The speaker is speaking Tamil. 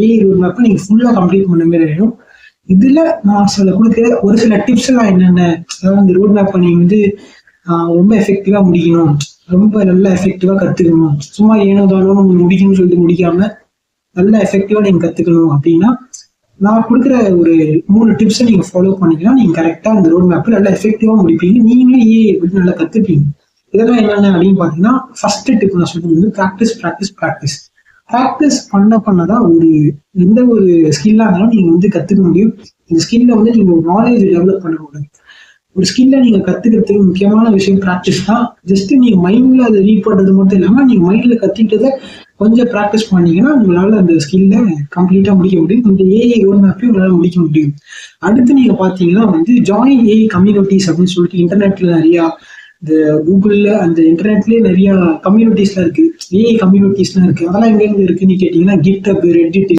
ஏஐ ரோட் மேப்பை நீங்க ஃபுல்லா கம்ப்ளீட் பண்ண மாதிரி ஆயிடும். இதுல நான் கொடுக்குற ஒரு சில டிப்ஸ் எல்லாம் என்னென்ன, அதாவது இந்த ரோட் மேப்பை நீங்க வந்து ரொம்ப எஃபெக்டிவா முடிக்கணும், ரொம்ப நல்லா எஃபெக்டிவா கத்துக்கணும், சும்மா ஏனோ தானோ முடிக்கணும்னு சொல்லிட்டு முடிக்காம நல்லா எஃபெக்டிவா நீங்க கத்துக்கணும் அப்படின்னா நான் கொடுக்குற ஒரு 3 டிப்ஸை நீங்க ஃபாலோ பண்ணீங்கன்னா நீங்க கரெக்டா அந்த ரோட் மேப் நல்லா எஃபெக்டிவா முடிப்பீங்க. நீங்களே ஏஐ எப்படி நல்லா கத்துப்பீங்க. இதெல்லாம் என்னென்ன அப்படின்னு பாத்தீங்கன்னா, ஃபர்ஸ்ட் டிப் நான் சொல்றது வந்து ப்ராக்டிஸ் ப்ராக்டிஸ் ப்ராக்டிஸ். ப்ராக்டிஸ் பண்ணதான் எந்த ஒரு ஸ்கில்லா இருந்தாலும் நீங்க வந்து கத்துக்க முடியும். இந்த ஸ்கில்ல வந்து நீங்க ஒரு நாலேஜ் டெவலப் பண்ண முடியும். ஒரு ஸ்கில்ல நீங்க கத்துக்கிறதுக்கு முக்கியமான விஷயம் ப்ராக்டிஸ் தான். ஜஸ்ட் நீங்க மைண்ட்ல அதை ரீட் பண்றது மட்டும் இல்லாம நீங்க மைண்ட்ல கத்துக்கிட்டதை கொஞ்சம் ப்ராக்டிஸ் பண்ணீங்கன்னா உங்களால அந்த ஸ்கில்ல கம்ப்ளீட்டா முடிக்க முடியும். இந்த ஏஐ ரோட் மேப்பையும் உங்களால முடிக்க முடியும். அடுத்து நீங்க பாத்தீங்கன்னா வந்து ஜாயின் ஏஐ கம்யூனிட்டிஸ் அப்படின்னு சொல்லிட்டு இன்டர்நெட்ல நிறைய இந்த கூகுள்ல அந்த இன்டர்நெட்லயே நிறைய கம்யூனிட்டிஸ்லாம் இருக்கு, ஏஐ கம்யூனிட்டிஸ்லாம் இருக்கு. அதெல்லாம் எங்க இருக்குன்னு கேட்டீங்கன்னா GitHub, Reddit,